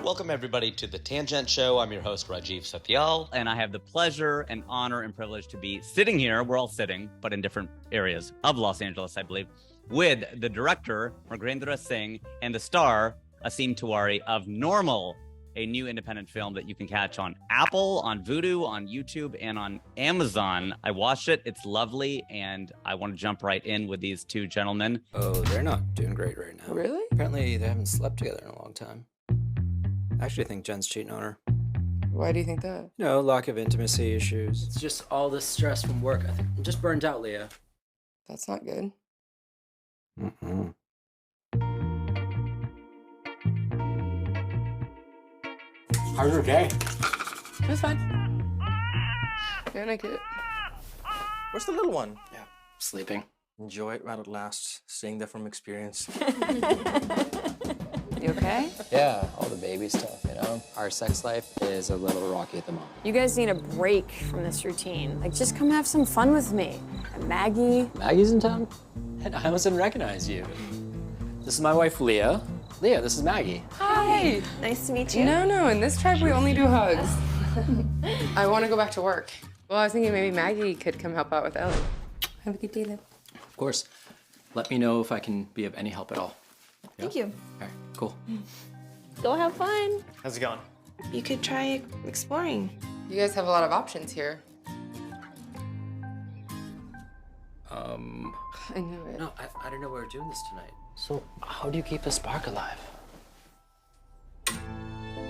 Welcome everybody to the TanGent Show. I'm your host, Rajiv Satyal. And I have the pleasure and honor and privilege to be sitting here. We're all sitting, but in different areas of Los Angeles, I believe, with the director, Mragendra Singh, and the star, Aseem Tiwari, of Normal, a new independent film that you can catch on Apple, on Vudu, on YouTube, and on Amazon. I watched it. It's lovely, and I want to jump right in with these two gentlemen. Oh, they're not doing great right now. Really? Apparently, they haven't slept together in a long time. I actually think Jen's cheating on her. Why do you think that? No, lack of intimacy issues. It's just all this stress from work. I think I'm just burnt out, Leah. That's not good. Mm-mm. How's your day? It was fine. Yeah, I like it. Where's the little one? Yeah, sleeping. Enjoy it while it lasts. Seeing that from experience. You okay? Yeah, all the baby stuff, you know? Our sex life is a little rocky at the moment. You guys need a break from this routine. Like, just come have some fun with me. And Maggie. Maggie's in town? And I almost didn't recognize you. This is my wife, Leah. Leah, this is Maggie. Hi. Nice to meet you. No, in this tribe we only do hugs. I want to go back to work. Well, I was thinking maybe Maggie could come help out with Ellie. Have a good day, love. Of course. Let me know if I can be of any help at all. Thank you. All right, cool. Go have fun. How's it going? You could try exploring. You guys have a lot of options here. I knew it. No, I don't know why we're doing this tonight. So, how do you keep the spark alive?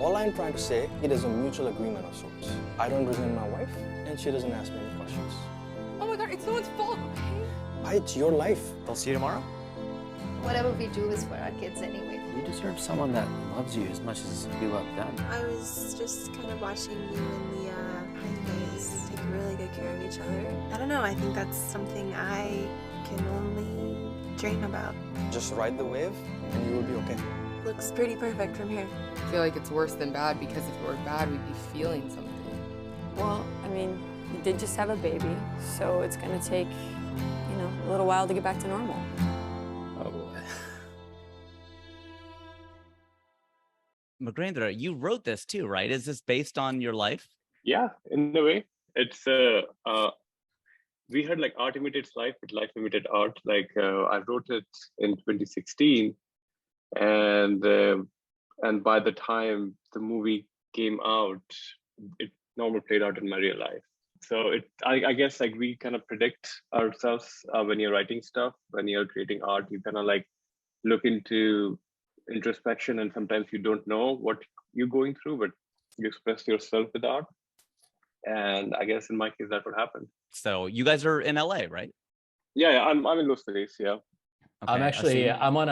All I'm trying to say, it is a mutual agreement of sorts. I don't resent my wife, and she doesn't ask me any questions. Oh my God, it's no one's fault, okay? Why, it's your life. I'll see you tomorrow. Whatever we do is for our kids anyway. You deserve someone that loves you as much as you love them. I was just kind of watching you and Leah and you guys take really good care of each other. I don't know, I think that's something I can only dream about. Just ride the wave, and you will be okay. Looks pretty perfect from here. I feel like it's worse than bad because if it were bad, we'd be feeling something. Well, I mean, you did just have a baby, so it's gonna take, a little while to get back to normal. Oh boy. Mragendra, you wrote this too, right? Is this based on your life? Yeah, in a way. It's we had like art imitates life, but life imitated art. Like I wrote it in 2016, and by the time the movie came out, it normally played out in my real life. So I guess like we kind of predict ourselves when you're writing stuff, when you're creating art, you kind of like look into introspection, and sometimes you don't know what you're going through, but you express yourself with art. And I guess in my case, that's what happened. So you guys are in LA, right? Yeah, I'm in Los Angeles, yeah. Okay, I'm on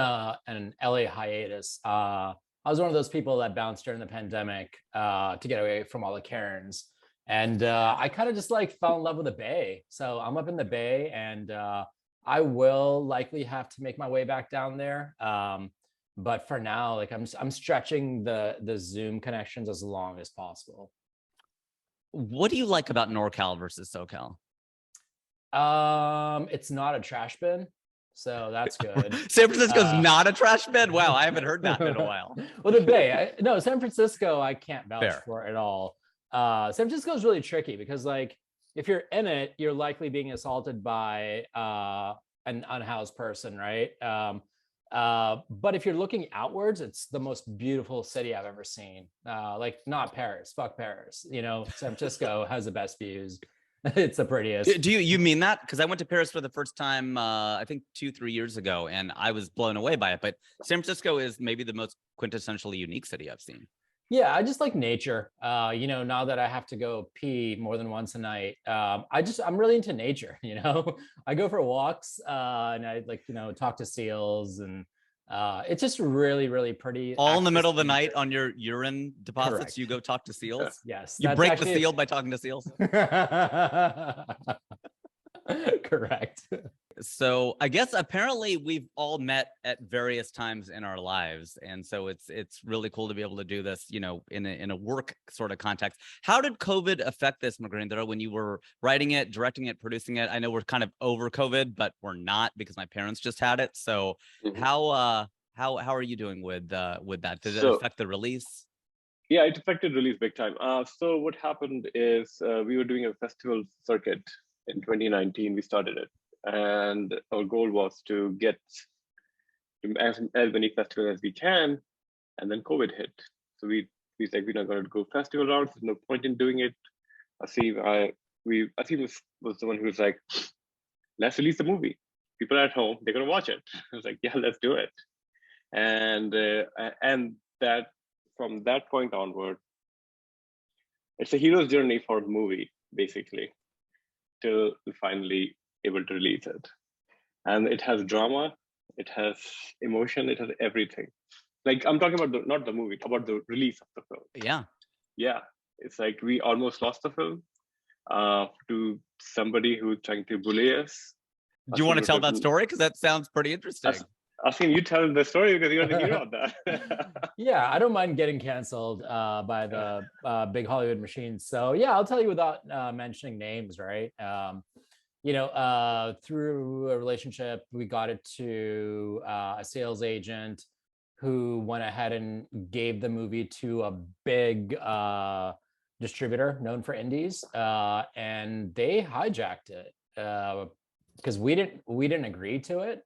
an LA hiatus. I was one of those people that bounced during the pandemic to get away from all the Karens. And I kind of just like fell in love with the Bay. So I'm up in the Bay, and I will likely have to make my way back down there. But for now, like I'm stretching the Zoom connections as long as possible. What do you like about NorCal versus SoCal? It's not a trash bin, so that's good. San Francisco's not a trash bin? Wow, I haven't heard that in a while. Well, the Bay, no, San Francisco, I can't vouch Fair. for at all. San Francisco is really tricky because, like, if you're in it, you're likely being assaulted by an unhoused person, right? But if you're looking outwards, it's the most beautiful city I've ever seen. Like, not Paris, fuck Paris. San Francisco has the best views. It's the prettiest. Do you mean that? Because I went to Paris for the first time, I think 2-3 years ago, and I was blown away by it. But San Francisco is maybe the most quintessentially unique city I've seen. Yeah, I just like nature. Now that I have to go pee more than once a night, I'm really into nature. I go for walks and I talk to seals, and it's just really, really pretty. All in the middle of the night on your urine deposits, Correct. You go talk to seals? Yes. You break the seal by talking to seals? Correct. So I guess apparently we've all met at various times in our lives, and so it's really cool to be able to do this, in a work sort of context. How did COVID affect this, Mragendra, when you were writing it, directing it, producing it? I know we're kind of over COVID, but we're not, because my parents just had it. So how are you doing with that? Did it affect the release? Yeah, it affected release big time. So what happened is we were doing a festival circuit in 2019. We started it, and our goal was to get to as many festivals as we can, and then COVID hit. So we said we're not going to go festival routes. There's no point in doing it. Aseem was the one who was like, let's release the movie. People are at home, they're gonna watch it. I was like, yeah, let's do it. And that from that point onward, it's a hero's journey for the movie, basically, till we finally able to release it. And it has drama, it has emotion, it has everything. Like I'm talking about not the movie, about the release of the film. Yeah. Yeah, it's like we almost lost the film to somebody who's trying to bully us. Do you want to tell that story? Because that sounds pretty interesting. Aseem, you tell the story because you're the hero of that. Yeah, I don't mind getting canceled by the big Hollywood machines. So yeah, I'll tell you without mentioning names, right? Through a relationship, we got it to a sales agent who went ahead and gave the movie to a big distributor known for indies, and they hijacked it because we didn't agree to it.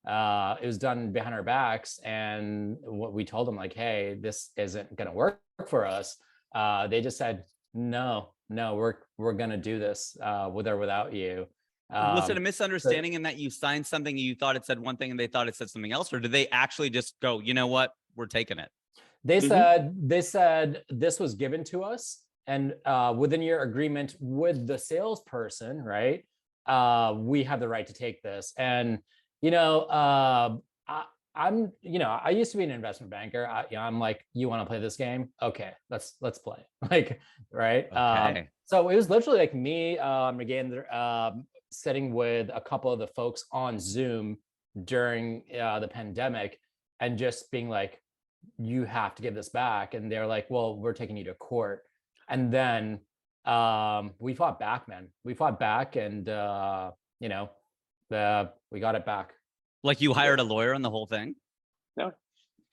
It was done behind our backs, and what we told them, like, hey, this isn't gonna work for us. They just said, no, we're gonna do this with or without you. Was it a misunderstanding in that you signed something, you thought it said one thing and they thought it said something else, or did they actually just go, you know what, we're taking it? They said this was given to us, and within your agreement with the salesperson, right? We have the right to take this. And I used to be an investment banker. I'm like, you want to play this game? Okay, let's play. Like, right? Okay. So it was literally like me, Mragendra, sitting with a couple of the folks on Zoom during the pandemic, and just being like, you have to give this back. And they're like, well, we're taking you to court. And then we fought back, man. We fought back, and we got it back. Like you hired a lawyer on the whole thing?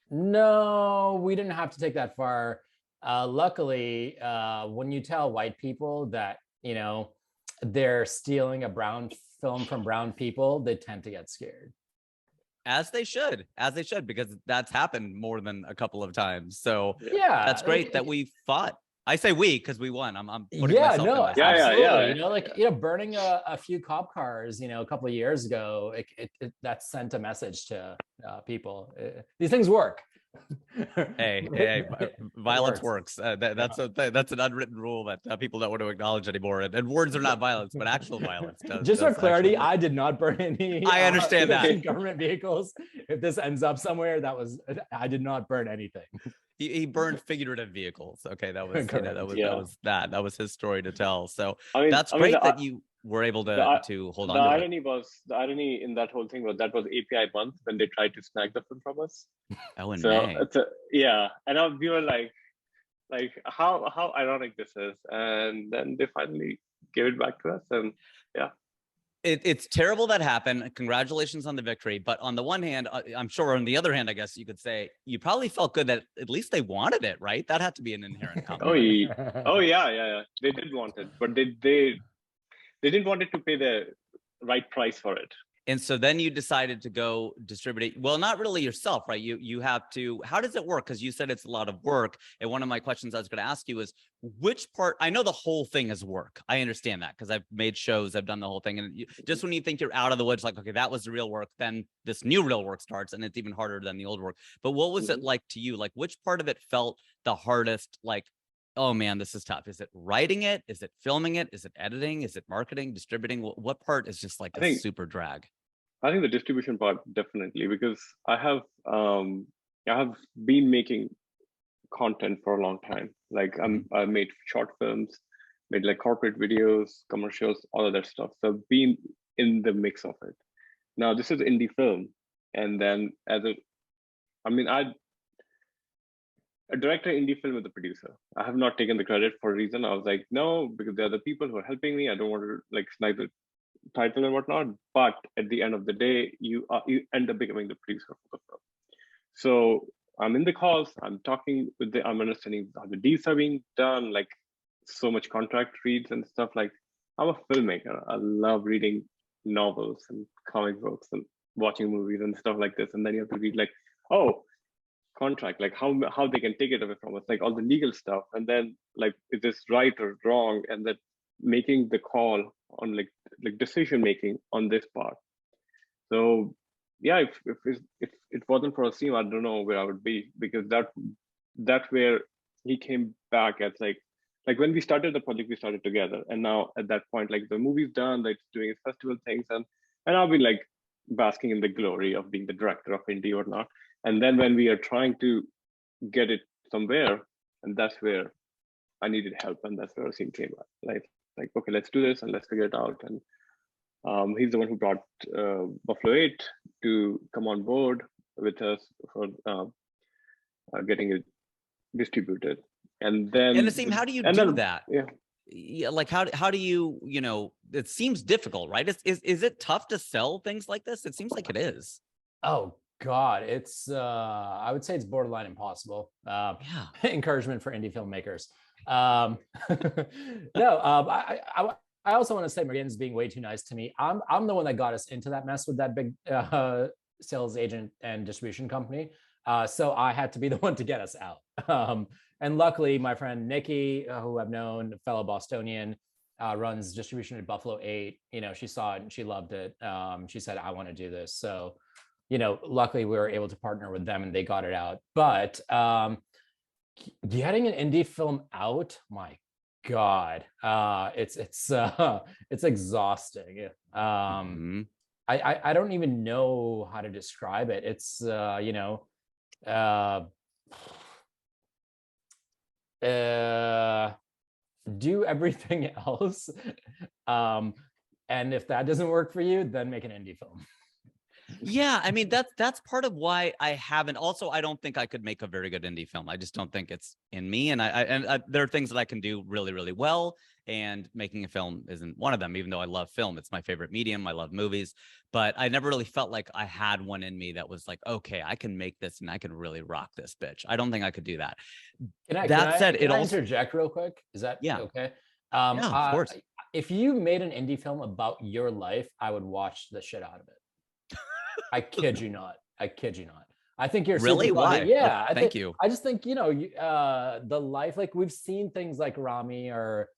No, we didn't have to take that far. Luckily, when you tell white people that, they're stealing a brown film from brown people, they tend to get scared. As they should, because that's happened more than a couple of times. So yeah, that's great that we fought. I say we because we won. I'm putting yeah, myself no, in that. Yeah. Burning a few cop cars, a couple of years ago, that sent a message to people. These things work. Hey, violence works. That's an unwritten rule that people don't want to acknowledge anymore. And words are not violence, but actual violence does. Just for clarity, I did not burn any. I understand that government vehicles. If this ends up somewhere, I did not burn anything. He burned figurative vehicles. Okay, that was his story to tell. So that's great that you were able to hold on. The irony in that whole thing was that was API month when they tried to snag the film from us. Oh, in May. And we were like how ironic this is, and then they finally gave it back to us, and yeah. It's terrible that happened. Congratulations on the victory. But on the one hand, I'm sure on the other hand, I guess you could say you probably felt good that at least they wanted it, right? That had to be an inherent compliment. Yeah. They did want it, but they didn't want it to pay the right price for it. And so then you decided to go distribute it. Well, not really yourself, right? You have to, how does it work? Because you said it's a lot of work. And one of my questions I was going to ask you is which part, I know the whole thing is work. I understand that because I've made shows, I've done the whole thing. And just when you think you're out of the woods, like, okay, that was the real work, then this new real work starts and it's even harder than the old work. But what was it like to you? Like which part of it felt the hardest? Like, oh man, this is tough. Is it writing it? Is it filming it? Is it editing? Is it marketing, distributing? What part is just like a super drag? I think the distribution part definitely, because I have been making content for a long time. Like I made short films, made like corporate videos, commercials, all of that stuff. So I've been in the mix of it. Now this is indie film, and then a director indie film with a producer. I have not taken the credit for a reason. I was like, no, because they're the people who are helping me. I don't want to like snag the title and whatnot. But at the end of the day, you end up becoming the producer for the film. So I'm in the calls, I'm understanding how the deals are being done, like so much contract reads and stuff. Like I'm a filmmaker. I love reading novels and comic books and watching movies and stuff like this. And then you have to read like, oh, contract, like how they can take it away from us, like all the legal stuff. And then like, is this right or wrong? And that making the call on like decision making on this part. So yeah, if it wasn't for Aseem, I don't know where I would be, because that's where he came back as like when we started the project, we started together, and now at that point, like the movie's done, like doing his festival things, and I've been like basking in the glory of being the director of indie or not. And then when we are trying to get it somewhere, and that's where I needed help, and that's where Aseem came up. Like okay, let's do this and let's figure it out. And he's the one who brought Buffalo 8 to come on board with us for getting it distributed. And then, and Aseem, how do you do that? Yeah, like how do you, it seems difficult, right? Is it tough to sell things like this? It seems like it is. Oh God, it's I would say it's borderline impossible. Yeah. Encouragement for indie filmmakers. No, I also want to say Mragendra being way too nice to me. I'm the one that got us into that mess with that big sales agent and distribution company. So I had to be the one to get us out. And luckily, my friend Nikki, who I've known, a fellow Bostonian, runs distribution at Buffalo 8. She saw it and she loved it. She said, I want to do this. So, luckily we were able to partner with them and they got it out. But getting an indie film out, my God, it's exhausting. I don't even know how to describe it. It's do everything else, and if that doesn't work for you, then make an indie film. Yeah, I mean that's part of why I haven't. Also, I don't think I could make a very good indie film. I just don't think it's in me. And I there are things that I can do really, really well. And making a film isn't one of them. Even though I love film, it's my favorite medium. I love movies, but I never really felt like I had one in me that was like, okay, I can make this and I can really rock this bitch. I don't think I could do that. Can I interject real quick? Is that okay? Yeah, of course. If you made an indie film about your life, I would watch the shit out of it. I kid you not. I think you're really why? Yeah, thank you. I just think the life, like we've seen things like Rami or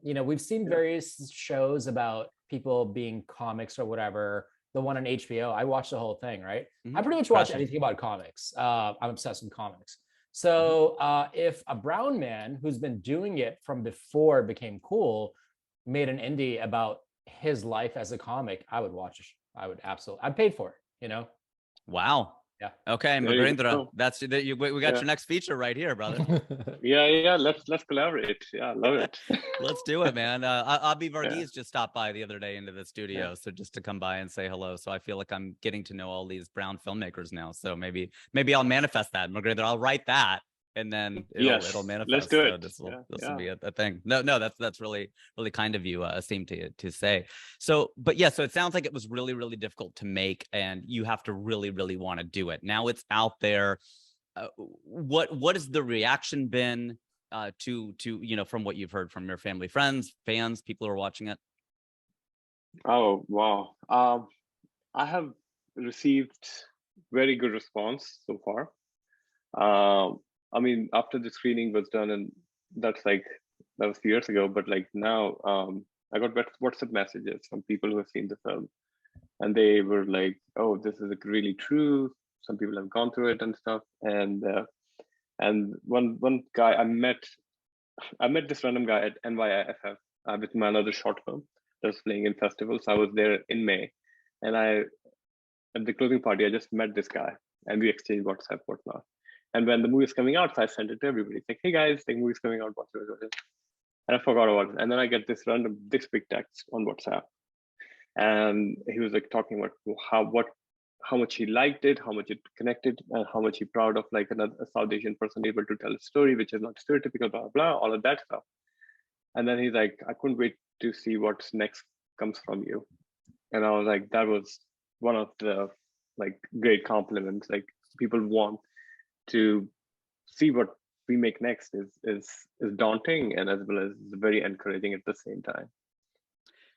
we've seen various shows about people being comics or whatever. The one on HBO, I watched the whole thing. Right, I pretty much watch anything about comics. I'm obsessed with comics. So if a brown man who's been doing it from before it became cool made an indie about his life as a comic, I would watch it. I would absolutely. I'd paid for it. Wow. Yeah. Okay, Mragendra, that's we got your next feature right here, brother. yeah. Let's collaborate. Yeah, I love it. Let's do it, man. Abi Varghese just stopped by the other day into the studio, so just to come by and say hello. So I feel like I'm getting to know all these brown filmmakers now. So maybe I'll manifest that, Mragendra. I'll write that. And then it'll manifest. Let's do it. So this will be a thing. No, that's really, really kind of you, Aseem, to say. So it sounds like it was really, really difficult to make, and you have to really, really want to do it. Now it's out there. What has the reaction been to from what you've heard from your family, friends, fans, people who are watching it? Oh wow, I have received very good response so far. I mean, after the screening was done, and that was a few years ago, but like now, I got WhatsApp messages from people who have seen the film, and they were like, "Oh, this is really true." Some people have gone through it and stuff, and one guy I met this random guy at NYIFF with my another short film that was playing in festivals. I was there in May, and at the closing party, I just met this guy, and we exchanged WhatsApp, whatnot. And when the movie is coming out, so I sent it to everybody. It's like, hey guys, the movie's coming out, watch it. And I forgot about it. And then I get this big text on WhatsApp. And he was like talking about how much he liked it, how much it connected, and how much he proud of like a South Asian person able to tell a story, which is not stereotypical, blah, blah, all of that stuff. And then he's like, I couldn't wait to see what's next comes from you. And I was like, that was one of the like great compliments. Like people want to see what we make next is daunting, and as well as very encouraging at the same time.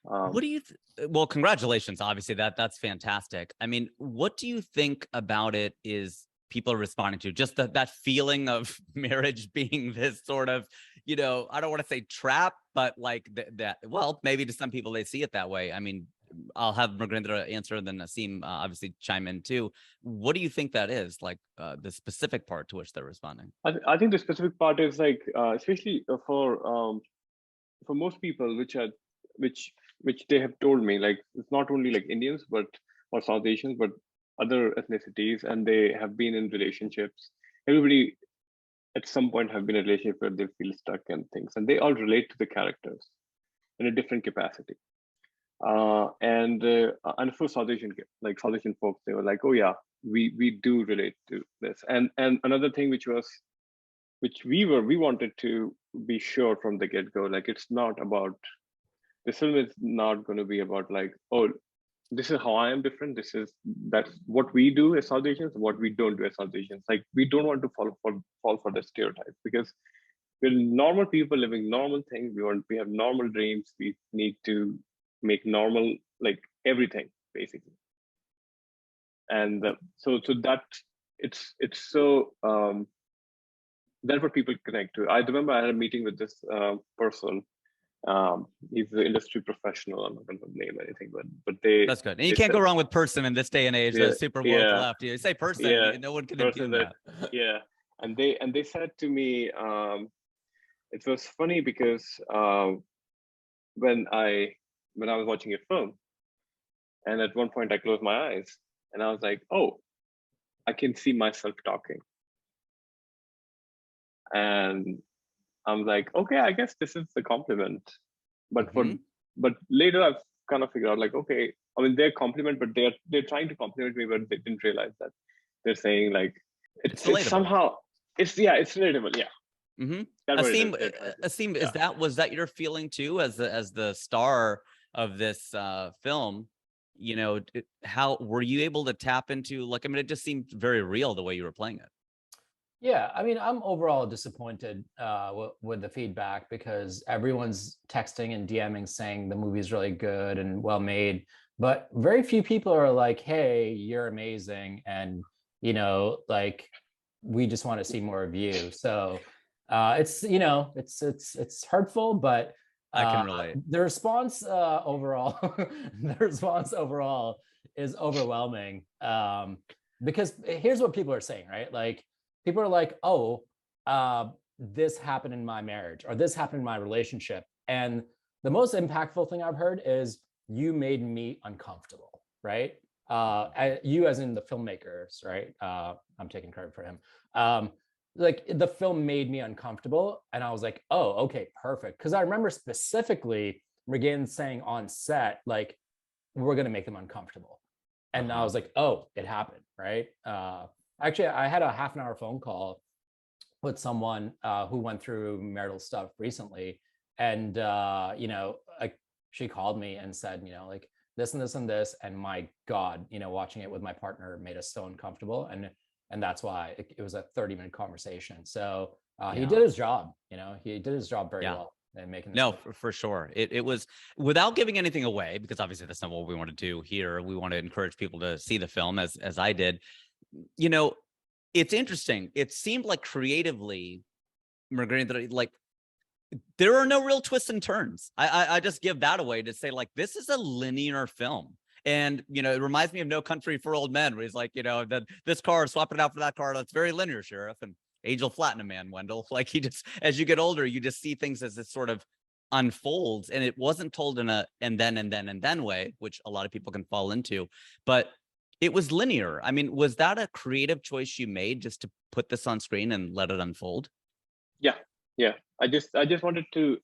What do you well, congratulations, obviously that's fantastic. I mean, what do you think about it is people are responding to? Just that feeling of marriage being this sort of, I don't want to say trap, but like that, well, maybe to some people they see it that way. I mean, I'll have Mragendra answer, then Aseem obviously chime in too. What do you think that is, like the specific part to which they're responding? I think the specific part is like, especially for most people, which they have told me, like it's not only like Indians or South Asians, but other ethnicities, and they have been in relationships. Everybody at some point have been in a relationship where they feel stuck and things, and they all relate to the characters in a different capacity. And for South Asian folks, they were like, oh yeah, we do relate to this. And another thing which we wanted to be sure from the get-go, like it's not about, this film is not going to be about like, oh, this is how I am different. That's what we do as South Asians, what we don't do as South Asians. Like we don't want to fall for the stereotype, because we're normal people living normal things. We have normal dreams. We need to make normal, like everything basically. And so that it's so that's what people connect to. I remember I had a meeting with this person. He's an industry professional. I'm not going to name anything, but that's good. And you can't go wrong with person in this day and age. That's super woke left. You say person, no one can impugn that. Yeah, and they said to me, it was funny because when I was watching a film, and at one point I closed my eyes, and I was like, oh, I can see myself talking, and I'm like, okay, I guess this is a compliment. But but later I've kind of figured out, like, okay, I mean, they're compliment, but they're trying to compliment me, but they didn't realize that they're saying like it's somehow it's relatable, yeah. Aseem, was that your feeling too, as the star of this film? How were you able to tap into, like, I mean, it just seemed very real the way you were playing it. Yeah, I mean, I'm overall disappointed with the feedback, because everyone's texting and DMing saying the movie's really good and well made, but very few people are like, hey, you're amazing, and like, we just want to see more of you. So it's it's hurtful, but I can relate. The response overall is overwhelming, because here's what people are saying, right? Like, people are like, oh, this happened in my marriage, or this happened in my relationship. And the most impactful thing I've heard is, you made me uncomfortable, right? You as in the filmmakers, right? I'm taking credit for him. Like, the film made me uncomfortable. And I was like, oh, okay, perfect. Because I remember specifically Mragendra saying on set, like, we're going to make them uncomfortable. And I was like, oh, it happened, right? Actually, I had a half-an-hour phone call with someone who went through marital stuff recently, and like, she called me and said, like, this and this and this, and my God, watching it with my partner made us so uncomfortable, and that's why it was a 30-minute conversation. So he did his job. He did his job very well. Making this for sure. It was, without giving anything away, because obviously that's not what we want to do here. We want to encourage people to see the film, as I did. It's interesting. It seemed like creatively, Mragendra, like, there are no real twists and turns. I just give that away to say, like, this is a linear film. And, it reminds me of No Country for Old Men, where he's like, that this car, swap it out for that car. That's very linear, Sheriff. And age will flatten a man, Wendell. Like, he just, as you get older, you just see things as it sort of unfolds. And it wasn't told in a and then way, which a lot of people can fall into. But it was linear. I mean, was that a creative choice you made, just to put this on screen and let it unfold? Yeah. I just wanted to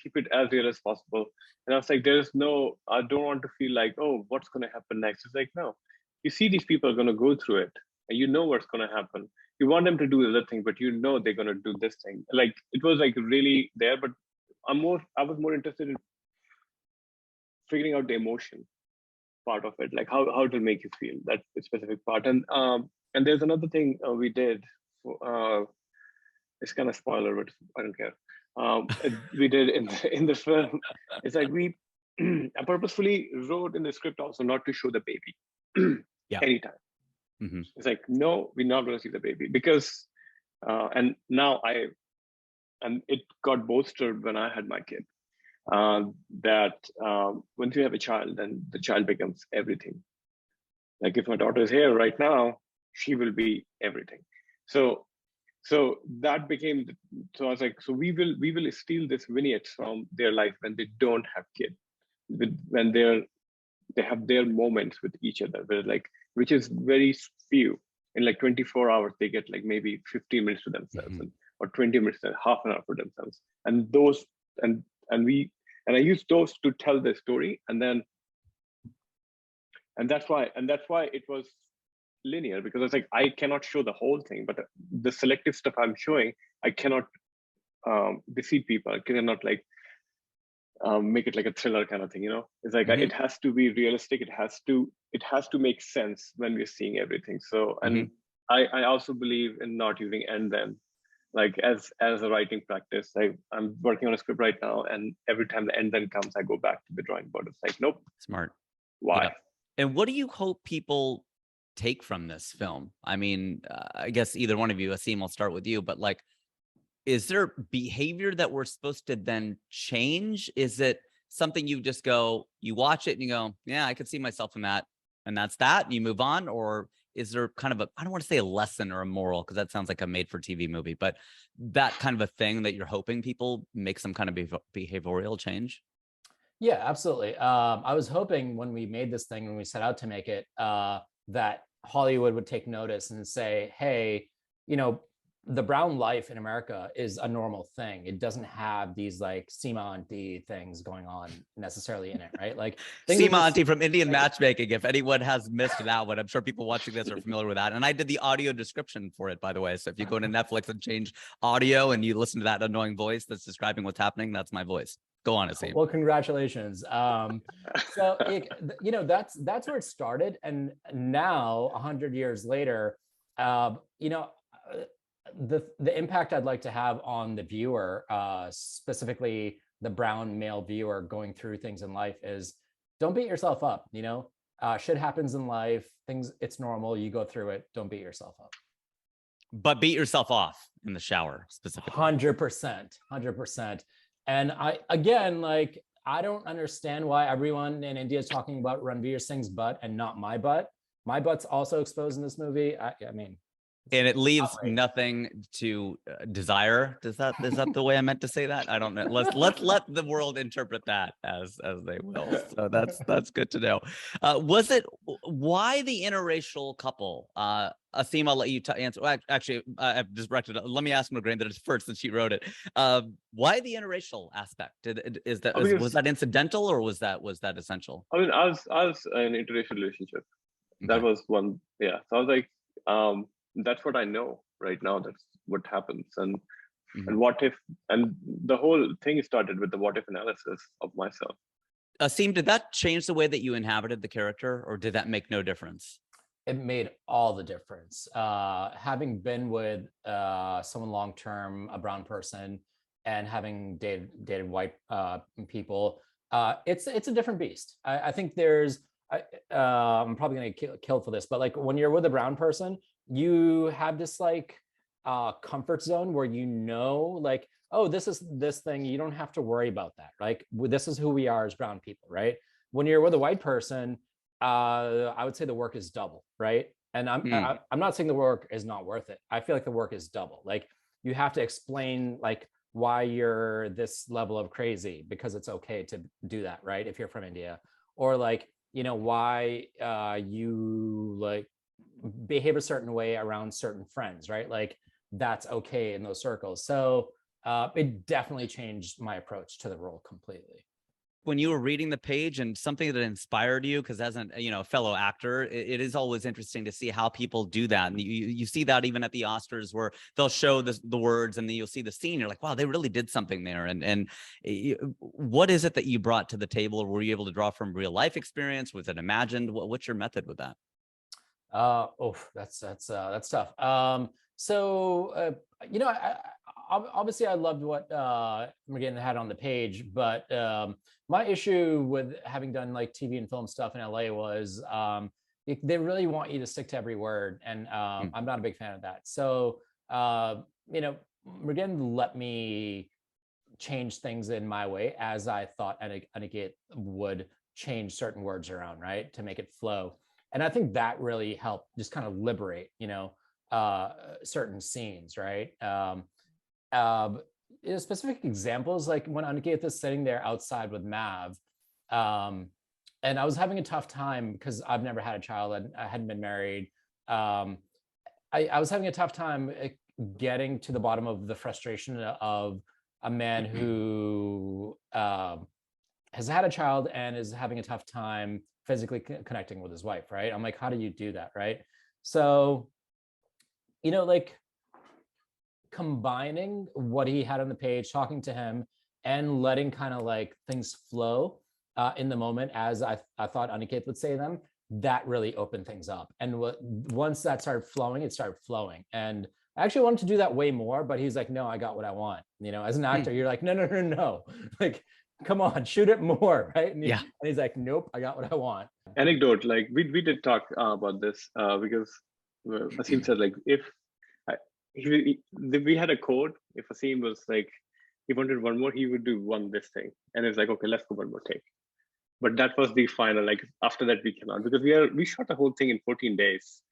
keep it as real as possible. And I was like, I don't want to feel like, oh, what's going to happen next? It's like, no, you see these people are going to go through it, and you know what's going to happen. You want them to do the other thing, but they're going to do this thing. Like, it was like really there, but I was more interested in figuring out the emotion part of it, like how it will make you feel, that specific part. And there's another thing we did it's kind of spoiler, but I don't care. We did in the film. It's like we I purposefully wrote in the script also not to show the baby anytime. Mm-hmm. It's like, no, we're not going to see the baby because, and now and it got bolstered when I had my kid. That once you have a child, then the child becomes everything. Like if my daughter is here right now, she will be everything. So that became. So I was like, so we will steal this vignettes from their life when they don't have kids, when they have their moments with each other, where like, which is very few. In like 24 hours, they get like maybe 15 minutes to themselves, or 20 minutes, half an hour for themselves. And those, and I use those to tell the story, and that's why it was linear, because it's like I cannot show the whole thing, but the selective stuff I'm showing, I cannot deceive people. I cannot like make it like a thriller kind of thing, It's like it has to be realistic. It has to make sense when we're seeing everything. So, and I also believe in not using and then, like as a writing practice. I'm working on a script right now, and every time the and then comes, I go back to the drawing board. It's like, nope. Smart. Why? Yeah. And what do you hope people take from this film? I mean, I guess either one of you, Aseem, I'll start with you, but like, is there behavior that we're supposed to then change? Is it something you just go, you watch it and you go, yeah, I could see myself in that, and that's that, and you move on? Or is there kind of I don't want to say a lesson or a moral, because that sounds like a made for TV movie, but that kind of a thing that you're hoping people make some kind of behavioral change? Yeah, absolutely. I was hoping when we made this thing, when we set out to make it, that Hollywood would take notice and say, hey, the brown life in America is a normal thing. It doesn't have these like Seema Auntie things going on necessarily in it, right? Like Seema Auntie from Indian Matchmaking. If anyone has missed that one, I'm sure people watching this are familiar with that. And I did the audio description for it, by the way. So if you go to Netflix and change audio and you listen to that annoying voice that's describing what's happening, that's my voice. Go on, Aseem. Well, congratulations. So that's where it started, and now 100 years later, the impact I'd like to have on the viewer, specifically the brown male viewer going through things in life, is don't beat yourself up. Shit happens in life. It's normal. You go through it. Don't beat yourself up. But beat yourself off in the shower specifically. 100%. And I don't understand why everyone in India is talking about Ranveer Singh's butt and not my butt. My butt's also exposed in this movie. I mean, and it leaves nothing to desire. Is that the way I meant to say that? I don't know. Let's let the world interpret that as they will. So that's good to know. Was it why the interracial couple? Aseem, I'll let you answer. Well, actually, I've just directed. Let me ask Mragendra first, since she wrote it. Why the interracial aspect? Was that incidental, or was that essential? I mean, I was in an interracial relationship. Okay. That was one. Yeah. So I was like, that's what I know right now. That's what happens. And what if? And the whole thing started with the what if analysis of myself. Aseem, did that change the way that you inhabited the character, or did that make no difference? It made all the difference. Having been with someone long-term, a brown person, and having dated white people, it's a different beast. I think there's, I'm probably gonna get killed for this, but like when you're with a brown person, you have this like comfort zone where like, oh, this is this thing, you don't have to worry about that. Like this is who we are as brown people, right? When you're with a white person, I would say the work is double, right? And I'm not saying the work is not worth it. I feel like the work is double. Like you have to explain like why you're this level of crazy, because it's okay to do that, right? If you're from India, or like, why you like behave a certain way around certain friends, right? Like that's okay in those circles. So it definitely changed my approach to the role completely. When you were reading the page and something that inspired you, because as a fellow actor, it is always interesting to see how people do that. And you see that even at the Oscars, where they'll show the words and then you'll see the scene. You're like, wow, they really did something there. And what is it that you brought to the table? Or were you able to draw from real life experience? Was it imagined? What's your method with that? That's tough. So, obviously I loved what Mragendra had on the page, but my issue with having done like TV and film stuff in LA was they really want you to stick to every word, and I'm not a big fan of that. So, Mragendra let me change things in my way as I thought Aniket would change certain words around, right, to make it flow. And I think that really helped just kind of liberate, certain scenes, right? Specific examples, like when Aniket is sitting there outside with Mav, and I was having a tough time because I've never had a child and I hadn't been married. I was having a tough time getting to the bottom of the frustration of a man who has had a child and is having a tough time physically connecting with his wife, right? I'm like, how do you do that, right? So, like combining what he had on the page, talking to him, and letting kind of like things flow in the moment as I thought Aniket would say them, that really opened things up. And once that started flowing, it started flowing. And I actually wanted to do that way more, but he's like, no, I got what I want. As an actor, you're like, no. Like, come on, shoot it more, right? And he's like, nope, I got what I want. Anecdote, like we did talk about this because Aseem said, like, if we had a code, if Aseem was like, he wanted one more, he would do this thing. And it's like, okay, let's go one more take. But that was the final, like after that we cannot, because we shot the whole thing in 14 days.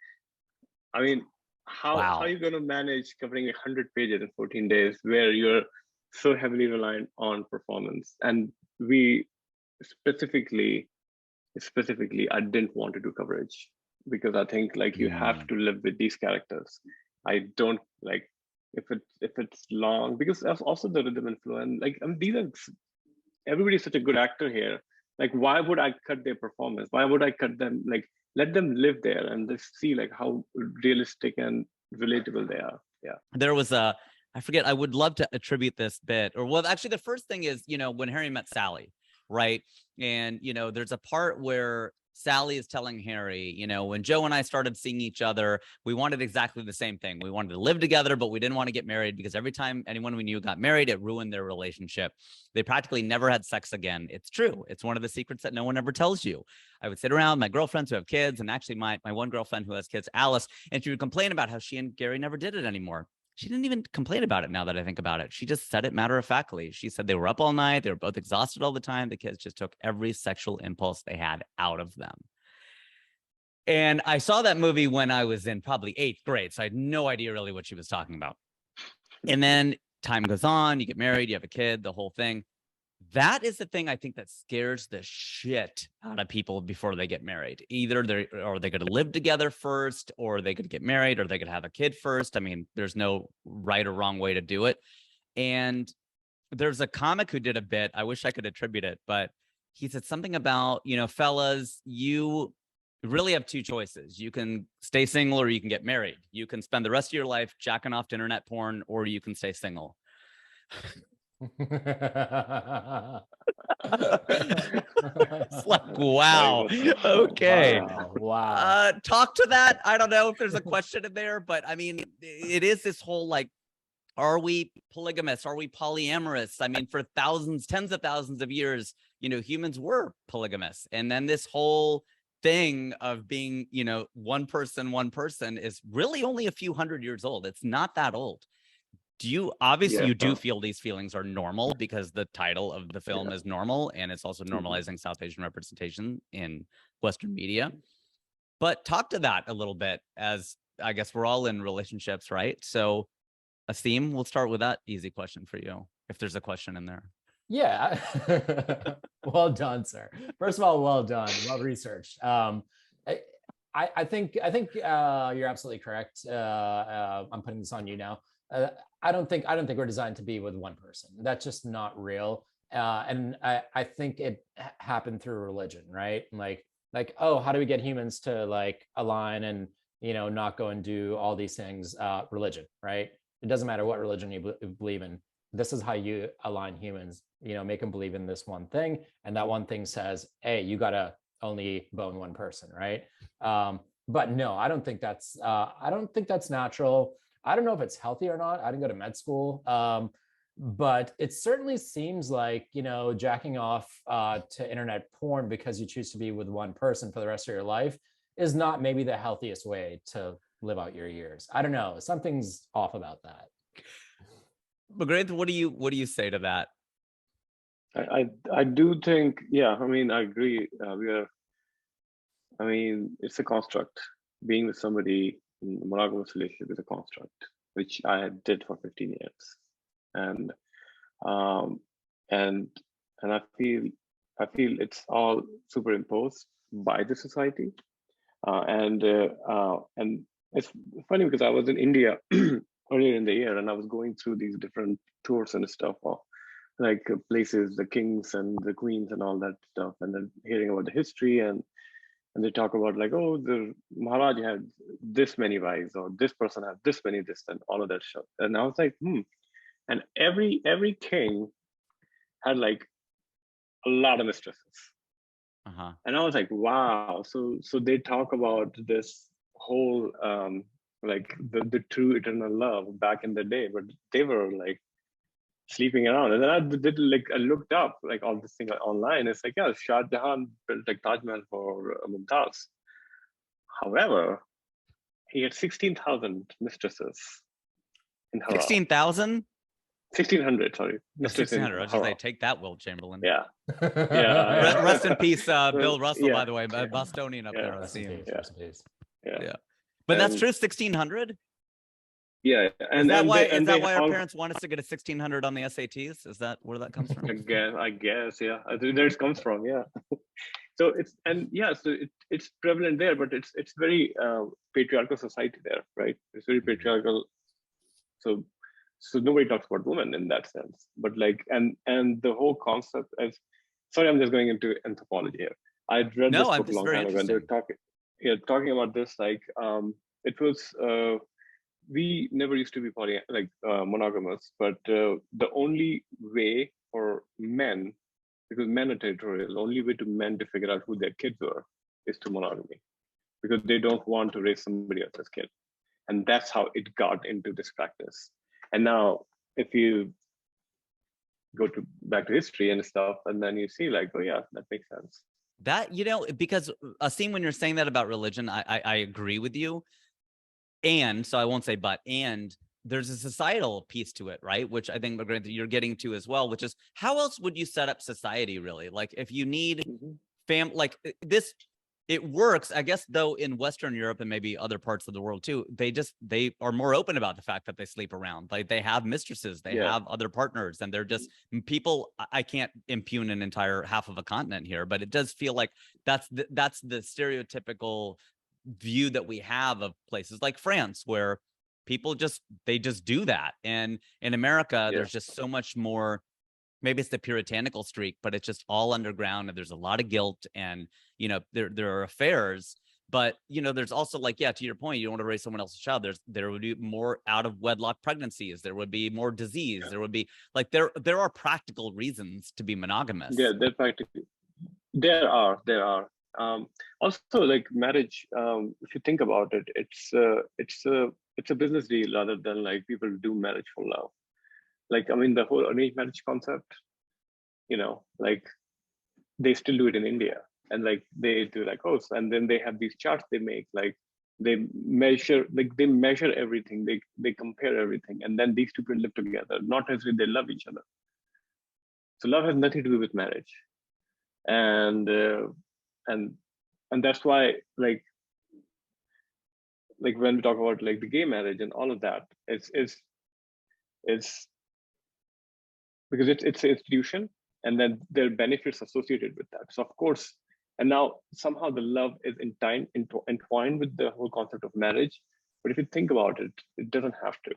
I mean, how are you going to manage covering 100 pages in 14 days where you're so heavily reliant on performance? And we specifically, I didn't want to do coverage because I think like you have to live with these characters. I don't like if it's long, because also the rhythm and flow, and like everybody's such a good actor here. Like, why would I cut their performance? Why would I cut them? Like, let them live there and just see like how realistic and relatable they are. Yeah. There was I forget, I would love to attribute this bit, or well, actually the first thing is, when Harry met Sally, right? And, there's a part where Sally is telling Harry, when Joe and I started seeing each other, we wanted exactly the same thing. We wanted to live together, but we didn't want to get married because every time anyone we knew got married, it ruined their relationship. They practically never had sex again. It's true. It's one of the secrets that no one ever tells you. I would sit around my girlfriends who have kids, and actually my one girlfriend who has kids, Alice, and she would complain about how she and Gary never did it anymore. She didn't even complain about it now that I think about it. She just said it matter-of-factly. She said they were up all night. They were both exhausted all the time. The kids just took every sexual impulse they had out of them. And I saw that movie when I was in probably 8th grade, so I had no idea really what she was talking about. And then time goes on, you get married, you have a kid, the whole thing. That is the thing I think that scares the shit out of people before they get married. Either they're going to live together first, or they could get married, or they could have a kid first. I mean, there's no right or wrong way to do it. And there's a comic who did a bit, I wish I could attribute it, but he said something about, fellas, you really have two choices. You can stay single or you can get married. You can spend the rest of your life jacking off to internet porn, or you can stay single. It's like, wow. Okay. Wow. Talk to that. I don't know if there's a question in there, but I mean, it is this whole like, are we polygamous? Are we polyamorous? I mean, for thousands, tens of thousands of years, humans were polygamous. And then this whole thing of being, one person is really only a few hundred years old. It's not that old. Do you do feel these feelings are normal because the title of the film is Normal, and it's also normalizing South Asian representation in Western media? But talk to that a little bit, as I guess we're all in relationships, right? So Aseem, we'll start with that easy question for you, if there's a question in there. Yeah. Well done, sir. First of all, well done. Well researched. I think you're absolutely correct. I'm putting this on you now. I don't think we're designed to be with one person. That's just not real. And I think it happened through religion, right? Like, oh, how do we get humans to like align and, not go and do all these things? Religion, right? It doesn't matter what religion you believe in. This is how you align humans, make them believe in this one thing. And that one thing says, hey, you got to only bone one person, right? But no, I don't think that's natural. I don't know if it's healthy or not. I didn't go to med school. But it certainly seems like, jacking off to internet porn because you choose to be with one person for the rest of your life is not maybe the healthiest way to live out your years. I don't know. Something's off about that. Mragendra, what do you say to that? I do think, yeah, I mean, I agree. It's a construct. Being with somebody in a monogamous relationship is a construct, which I did for 15 years. And I feel it's all superimposed by the society. And it's funny because I was in India earlier in the year, and I was going through these different tours and stuff of like places, the kings and the queens and all that stuff, and then hearing about the history, and they talk about like, oh, the Maharaj had this many wives, or this person had this many, this and all of that stuff. And I was like, and every king had like a lot of mistresses. And I was like, wow. So they talk about this whole like the true eternal love back in the day, but they were like sleeping around. And then I looked up like all this thing online. It's like, yeah, Shah Jahan built like Taj Mahal for Mumtaz. However, he had 16,000 mistresses in Haram. 16,000? 1,600, sorry. 1,600. I was just like, take that, Will Chamberlain. Yeah. Rest in peace, Bill Russell, by the way, Bostonian up there. Aseem. Yeah. But that's true, 1,600? Yeah. Is that why our parents want us to get a 1,600 on the SATs? Is that where that comes from? I guess, yeah. I think there it comes from, yeah. So it's prevalent there, but it's very patriarchal society there, right? It's very patriarchal. So nobody talks about women in that sense, but like, and the whole concept as, sorry, I'm just going into anthropology here. I'd read this book a long time ago, and they're talking about this, like, it was, we never used to be monogamous, but the only way for men, because men are territorial, the only way to men to figure out who their kids were is to monogamy, because they don't want to raise somebody else's kid. And that's how it got into this practice. And now, if you go back to history and stuff, and then you see like, oh yeah, that makes sense. That, because Aseem, when you're saying that about religion, I agree with you. And so I won't say but, and there's a societal piece to it, right? Which I think you're getting to as well, which is how else would you set up society really? Like if you need like this, it works, I guess, though, in Western Europe and maybe other parts of the world too. They are more open about the fact that they sleep around. Like they have mistresses, they have other partners, and they're just people. I can't impugn an entire half of a continent here, but it does feel like that's the stereotypical view that we have of places like France, where people just do that. And in America, there's just so much more. Maybe it's the puritanical streak, but it's just all underground, and there's a lot of guilt, and there are affairs, but there's also like, to your point, you don't want to raise someone else's child. There would be more out of wedlock pregnancies, there would be more disease, there would be like there are practical reasons to be monogamous. Yeah, there are also like marriage, if you think about it, it's a business deal rather than like people do marriage for love. Like, I mean, the whole arranged marriage concept, like they still do it in India, and like they do like, oh, and then they have these charts they make, like they measure everything, they compare everything, and then these two people live together, not necessarily they love each other. So love has nothing to do with marriage, and that's why like when we talk about like the gay marriage and all of that, it's because it's an institution, and then there are benefits associated with that. So of course, and now somehow the love is entwined with the whole concept of marriage. But if you think about it, it doesn't have to.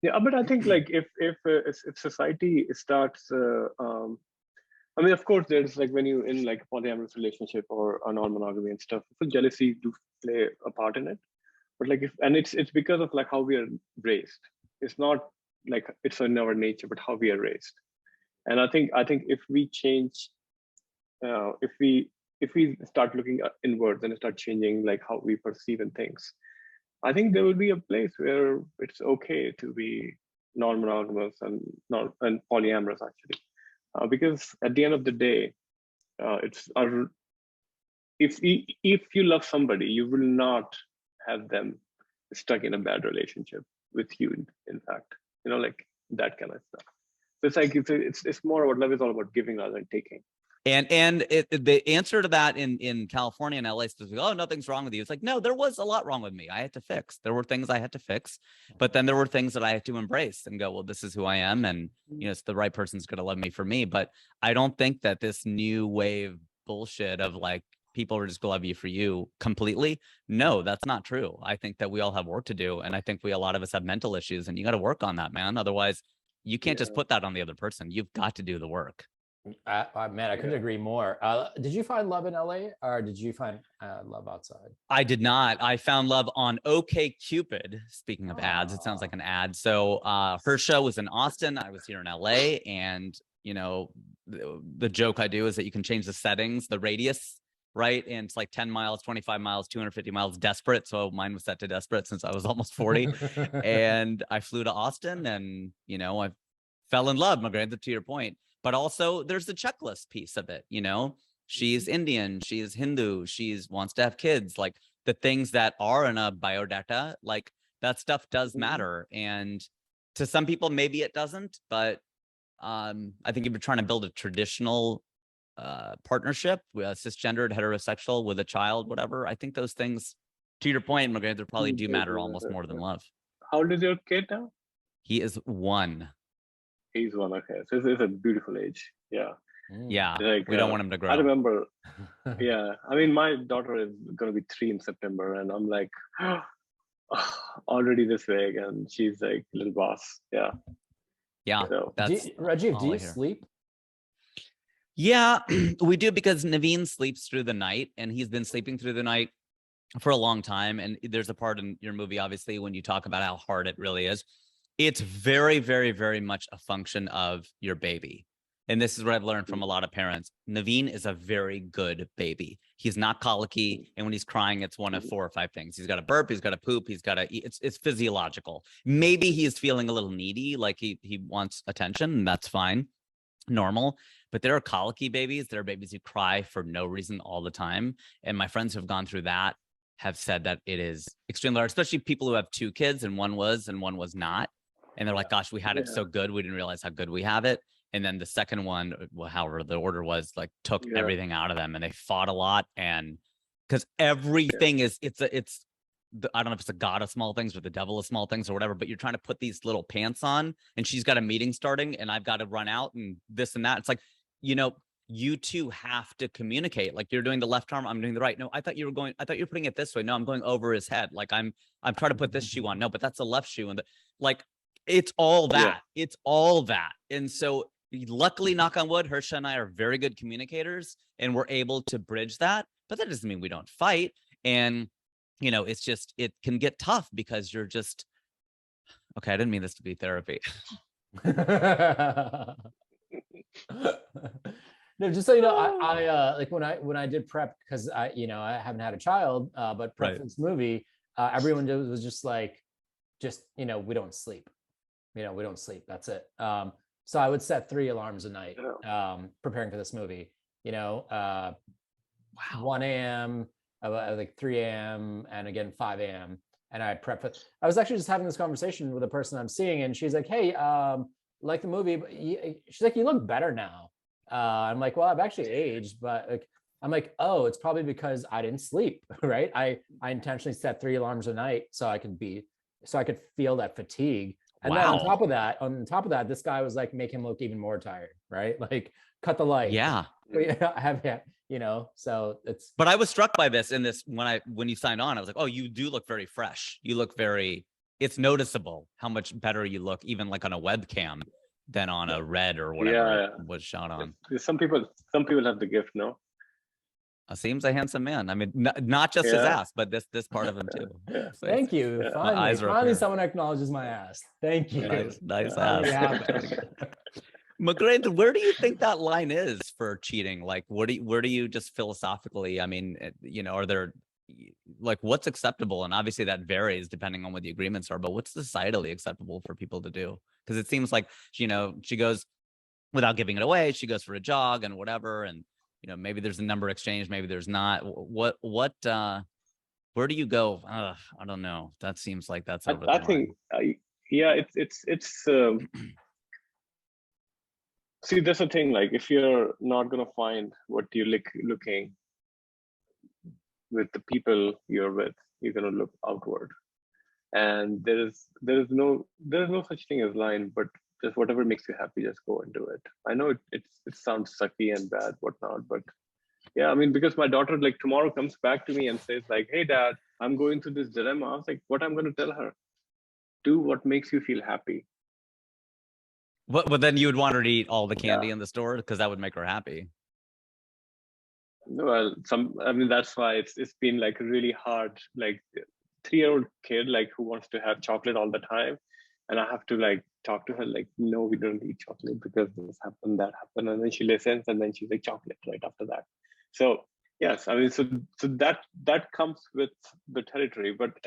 Yeah, but I think like if society starts, I mean, of course, there's like when you in like a polyamorous relationship or a non-monogamy and stuff, so jealousy do play a part in it. But like it's because of like how we are raised. It's not like it's in our nature, but how we are raised. And I think if we change, if we start looking inwards and start changing like how we perceive and things, I think there will be a place where it's okay to be non-monogamous and polyamorous actually, because at the end of the day, if you love somebody, you will not have them stuck in a bad relationship with you. In fact, like that kind of stuff. So it's like it's more about love is all about giving rather than taking. And the answer to that in California and LA is, oh, nothing's wrong with you. It's like, no, there was a lot wrong with me. I had to fix. There were things I had to fix, but then there were things that I had to embrace and go, well, this is who I am. And, it's the right person's going to love me for me. But I don't think that this new wave bullshit of like, people are just going to love you for you completely. No, that's not true. I think that we all have work to do. And I think a lot of us have mental issues, and you got to work on that, man. Otherwise you can't just put that on the other person. You've got to do the work. Man, I couldn't agree more. Did you find love in LA, or did you find love outside? I did not. I found love on OkCupid. Speaking of ads, it sounds like an ad. So her show was in Austin. I was here in LA, and the joke I do is that you can change the settings, the radius, right? And it's like 10 miles, 25 miles, 250 miles, desperate. So mine was set to desperate since I was almost 40. And I flew to Austin, and I fell in love, Mragendra, to your point. But also there's the checklist piece of it. She's Indian, she's Hindu, wants to have kids, like the things that are in a biodata, like that stuff does matter. And to some people, maybe it doesn't, but I think if you're trying to build a traditional partnership with a cisgendered heterosexual with a child, whatever, I think those things, to your point, Mragendra, probably do matter almost more than love. How old is your kid now? He is 1. He's 1. Okay, so it's a beautiful age. Yeah. Yeah. Like, we don't want him to grow. I remember. Yeah. I mean, my daughter is going to be 3 in September, and I'm like, already this big, and she's like little boss. Yeah. Yeah. So, Rajiv, do you sleep? Yeah, we do, because Naveen sleeps through the night, and he's been sleeping through the night for a long time. And there's a part in your movie, obviously, when you talk about how hard it really is. It's very, very, very much a function of your baby. And this is what I've learned from a lot of parents. Naveen is a very good baby. He's not colicky. And when he's crying, it's one of 4 or 5 things. He's got to burp, he's got to poop, he's got to eat. It's physiological. Maybe he is feeling a little needy, like he wants attention, and that's fine, normal. But there are colicky babies. There are babies who cry for no reason all the time. And my friends who have gone through that have said that it is extremely hard, especially people who have 2 kids and one was not. And they're like, gosh, we had it so good. We didn't realize how good we have it. And then the second one, however the order was, like took everything out of them, and they fought a lot. And because everything is, I don't know if it's a god of small things or the devil of small things or whatever, but you're trying to put these little pants on, and she's got a meeting starting, and I've got to run out and this and that. It's like, you two have to communicate. Like, you're doing the left arm, I'm doing the right. No, I thought you were putting it this way. No, I'm going over his head. Like I'm trying to put this shoe on. No, but that's the left shoe. And it's all that. It's all that. And so luckily, knock on wood, Harsha and I are very good communicators, and we're able to bridge that. But that doesn't mean we don't fight. And, it's just, it can get tough because you're just, okay, I didn't mean this to be therapy. No, just so you know, I like when I did prep, because I haven't had a child, but prep for this movie, everyone was just like, we don't sleep. We don't sleep. That's it. So I would set 3 alarms a night, preparing for this movie. 1 a.m., like 3 a.m., and again 5 a.m. And I prep for. I was actually just having this conversation with a person I'm seeing, and she's like, "Hey, like the movie, but she's like, you look better now." I'm like, "Well, I've actually aged, but I'm like, oh, it's probably because I didn't sleep, right? I intentionally set 3 alarms a night so I could feel that fatigue." And then on top of that, this guy was like, make him look even more tired, right? Like, cut the light. Yeah. I have, so it's. But I was struck by this when you signed on. I was like, oh, you do look very fresh. You look it's noticeable how much better you look, even like on a webcam, than on a Red or whatever it was shot on. Some people have the gift, no? Aseem's a handsome man. I mean, not just his ass, but this part of him too. Yeah. So thank you. Yeah. Finally, someone acknowledges my ass. Thank you. Nice ass. Mragendra, where do you think that line is for cheating? Like, where do you just philosophically? I mean, are there like what's acceptable? And obviously that varies depending on what the agreements are, but what's societally acceptable for people to do? Because it seems like, you know, she goes without giving it away, she goes for a jog and whatever. And, you know, maybe there's a number exchange, maybe there's not. Where do you go? I don't know. That seems like that's over the line. I think, yeah, it's see, that's the thing, like if you're not going to find what you're looking with the people you're with, you're going to look outward. And there's no such thing as line, but just whatever makes you happy, just go and do it. I know it sounds sucky and bad, whatnot, but yeah, I mean, because my daughter like tomorrow comes back to me and says like, hey dad, I'm going through this dilemma. I was like, what I'm going to tell her? Do what makes you feel happy. But then you would want her to eat all the candy in the store because that would make her happy. Well, I mean, that's why it's been like really hard, like 3-year-old kid, like who wants to have chocolate all the time. And I have to like talk to her like, no, we don't eat chocolate because this happened, that happened. And then she listens and then she's like chocolate right after that. So yes, I mean, so that comes with the territory, but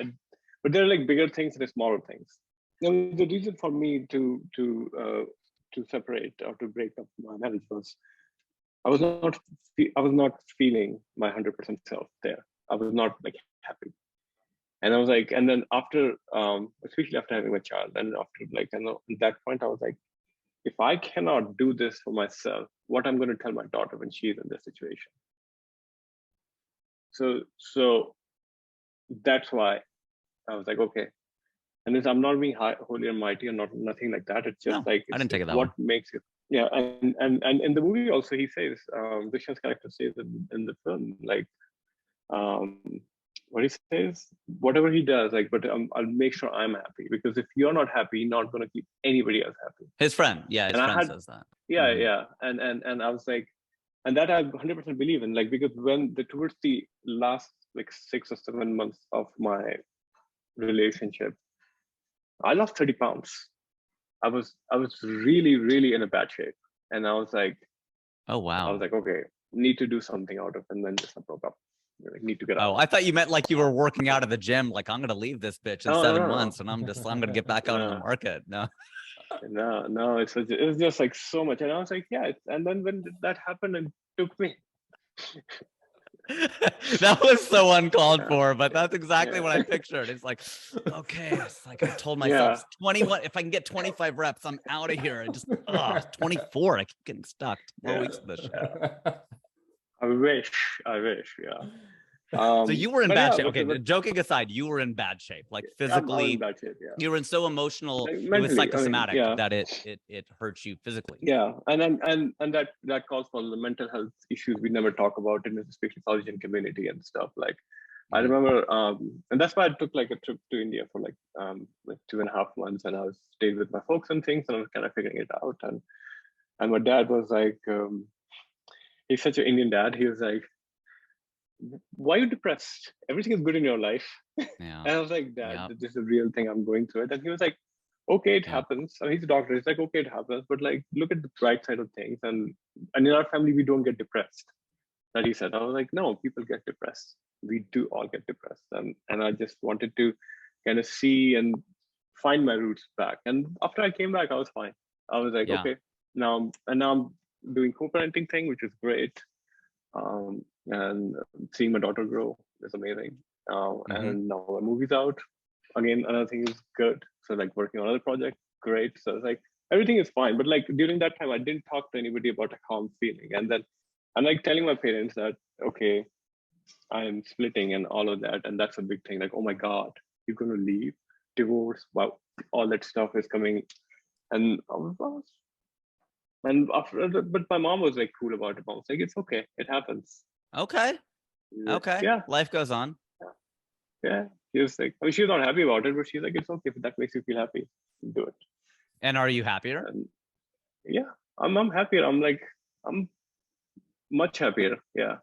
there are like bigger things and smaller things. And the reason for me to separate or to break up my marriage was I was not feeling my 100% self there. I was not like happy. And I was like, and then after, especially after having a child, and after like, and at that point, I was like, if I cannot do this for myself, what I'm going to tell my daughter when she's in this situation? So that's why I was like, okay. And it's, I'm not being holy and mighty or nothing like that. It's just like, I didn't take it that what way. makes you. Yeah, and in the movie also he says, Dushyant's character says in the film, like, what he says, whatever he does, like, but I'll make sure I'm happy, because if you're not happy, you're not going to keep anybody else happy. His friend, his friend says that. Yeah, yeah, and I was like, and that I 100% believe in, like, because when towards the last like 6 or 7 months of my relationship, I lost 30 pounds. I was really, really in a bad shape, and I was like, oh wow, I was like, okay, need to do something out of, and then just broke up. Like, need to get out. Oh, I thought you meant like you were working out of the gym. Like, I'm gonna leave this bitch in 7 months, and I'm gonna get back out on the market. No, no, it was just like so much, and I was like, yeah. And then when that happened, it took me. That was so uncalled for, but that's exactly what I pictured. It's like, okay, it's like I told myself 21. If I can get 25 reps, I'm out of here. And just 24. I keep getting stuck. 4 weeks of this shit. I wish, yeah. So you were in bad shape. Okay, joking aside, you were in bad shape, like physically. In bad shape, yeah. You were in so emotional, like, it was psychosomatic, I mean, that it hurts you physically. Yeah, and that calls for the mental health issues we never talk about in the especially South Asian community and stuff. Like, I remember, and that's why I took like a trip to India for like 2.5 months, and I was stayed with my folks and things, and I was kind of figuring it out. And my dad was like, he's such an Indian dad. He was like, why are you depressed? Everything is good in your life. Yeah. And I was like, Dad, this is a real thing. I'm going through it. And he was like, okay, it happens. I mean, he's a doctor. He's like, okay, it happens. But like, look at the bright side of things. And in our family, we don't get depressed. That he said. I was like, no, people get depressed. We do all get depressed. And I just wanted to kind of see and find my roots back. And after I came back, I was fine. I was like, okay, now I'm doing co-parenting thing, which is great. And seeing my daughter grow is amazing. And now my movie's out. Again, another thing is good. So like working on another project, great. So it's like everything is fine. But like during that time, I didn't talk to anybody about how I'm feeling. And then I'm like telling my parents that, okay, I'm splitting and all of that. And that's a big thing. Like, oh my God, you're going to leave, divorce, wow, all that stuff is coming. And I was, and after, but my mom was like cool about it. Mom was like, it's okay, it happens. Okay. Yeah. Life goes on. Yeah. She was like, I mean, she's not happy about it, but she's like, it's okay if that makes you feel happy. Do it. And are you happier? And yeah, I'm happier. I'm much happier. Yeah.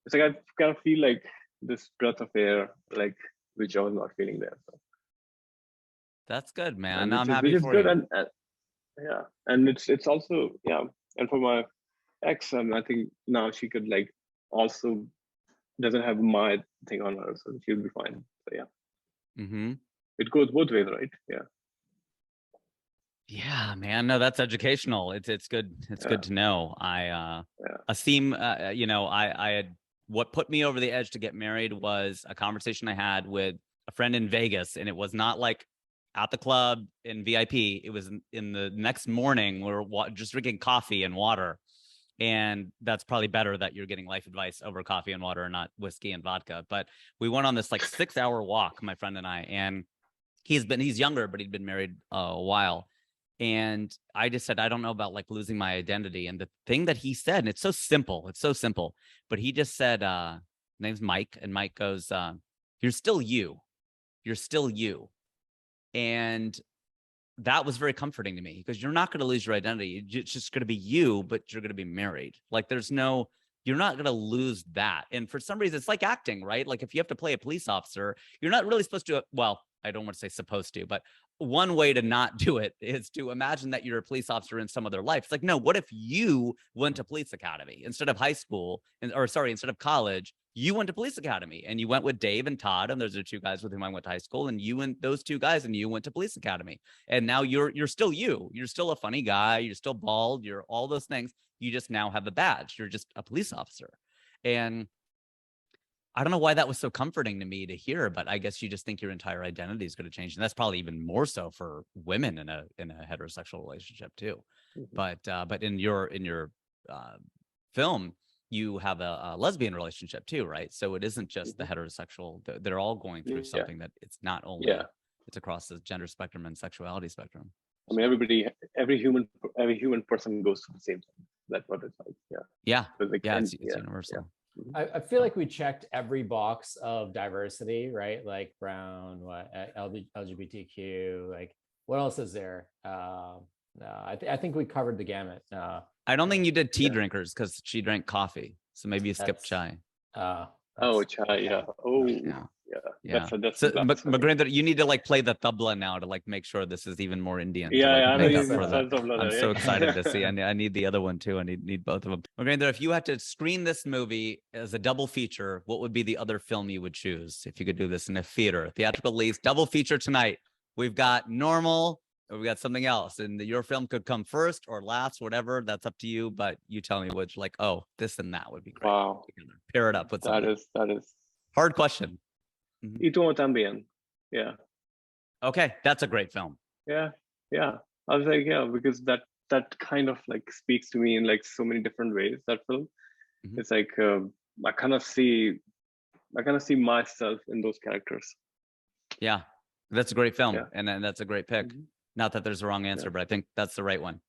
It's like I kind of feel like this breath of air, like which I was not feeling there. So. That's good, man. I'm happy for you. And yeah, and it's also and for my ex, I think now she could like also doesn't have thing on her, so she'll be fine. So yeah, Mm-hmm. it goes both ways, right? Yeah. Yeah, man. No, that's educational. It's good. It's good to know. Aseem, you know, I had, what put me over the edge to get married was a conversation I had with a friend in Vegas, and it was not like at the club in VIP. It was in the next morning. We were just drinking coffee and water, and that's probably better that you're getting life advice over coffee and water and not whiskey and vodka. But we went on this like 6-hour walk, my friend and I, and he's younger, but he'd been married a while. And I just said, I don't know about like losing my identity. And the thing that he said, and it's so simple, but he just said, name's Mike. And Mike goes, you're still you. You're still you. And that was very comforting to me, because you're not going to lose your identity. It's just going to be you, but you're going to be married. Like you're not going to lose that. And for some reason, it's like acting, right? Like if you have to play a police officer, you're not really supposed to, well, I don't want to say supposed to, but one way to not do it is to imagine that you're a police officer in some other life. It's like, no, what if you went to police academy instead of high school, instead of college, you went to police academy, and you went with Dave and Todd, and those are 2 guys with whom I went to high school, and you and those 2 guys and you went to police academy. And now you're still you. You're still a funny guy. You're still bald. You're all those things. You just now have a badge. You're just a police officer. And I don't know why that was so comforting to me to hear, but I guess you just think your entire identity is going to change. And that's probably even more so for women in a heterosexual relationship too. Mm-hmm. But in your film, you have a lesbian relationship too, right? So it isn't just the heterosexual, they're all going through something that it's not only, it's across the gender spectrum and sexuality spectrum. I mean, every human person goes through the same thing. That's what it's like. Yeah. It's universal. Yeah. I feel like we checked every box of diversity, right? Like brown, LGBTQ, like what else is there? I think we covered the gamut. I don't think you did tea drinkers, because she drank coffee. So maybe you skipped chai. Chai, yeah. Yeah. So, Mragendra, you need to like play the tabla now to like make sure this is even more Indian. I'm so excited to see. I need the other one too. I need both of them. Mragendra, if you had to screen this movie as a double feature, what would be the other film you would choose if you could do this in a theatrical release, double feature tonight? We've got Normal, or we got something else, and your film could come first or last, whatever. That's up to you. But you tell me which, like, oh, this and that would be great. Wow. Pair it up with something. That is hard question. Y tú también. Yeah. Okay, that's a great film. Yeah. I was like, because that kind of like speaks to me in like so many different ways. That film, it's like I kind of see myself in those characters. Yeah, that's a great film, and that's a great pick. Not that there's a wrong answer, but I think that's the right one.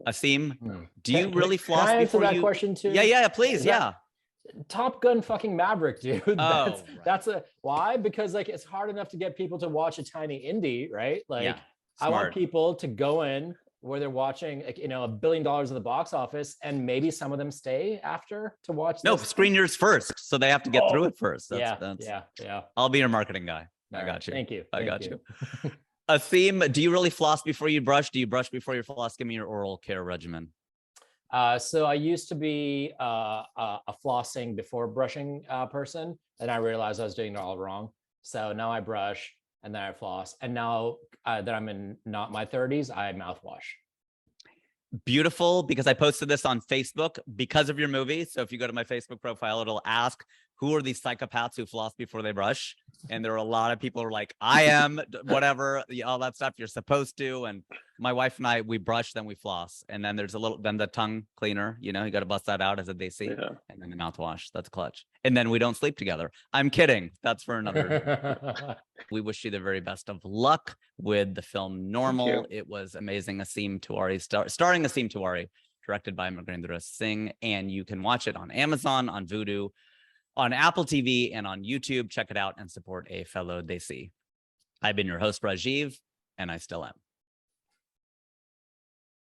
Aseem, do you really floss? Can I answer that question too? Yeah, please, yeah. Top Gun fucking Maverick, dude. That's why? Because like it's hard enough to get people to watch a tiny indie, right? Like I want people to go in where they're watching, like, $1 billion in the box office, and maybe some of them stay after to watch. No, screen yours first, so they have to get through it first. Yeah. I'll be your marketing guy. I got you. Thank you. I got you. Aseem, do you really floss before you brush? Do you brush before you floss? Give me your oral care regimen. So I used to be a flossing before brushing person, and I realized I was doing it all wrong. So now I brush and then I floss. And now that I'm in not my 30s, I mouthwash. Beautiful, because I posted this on Facebook because of your movie. So if you go to my Facebook profile, it'll ask, who are these psychopaths who floss before they brush? And there are a lot of people who are like, I am, whatever, all that stuff you're supposed to. And my wife and I, we brush, then we floss. And then there's then the tongue cleaner, you got to bust that out as a desi. And then the mouthwash, that's clutch. And then we don't sleep together. I'm kidding. That's for another. We wish you the very best of luck with the film Normal. It was amazing. Aseem Tiwari, starring Aseem Tiwari, directed by Mragendra Singh. And you can watch it on Amazon, on Vudu, on Apple TV, and on YouTube. Check it out and support a fellow Desi. I've been your host, Rajiv, and I still am.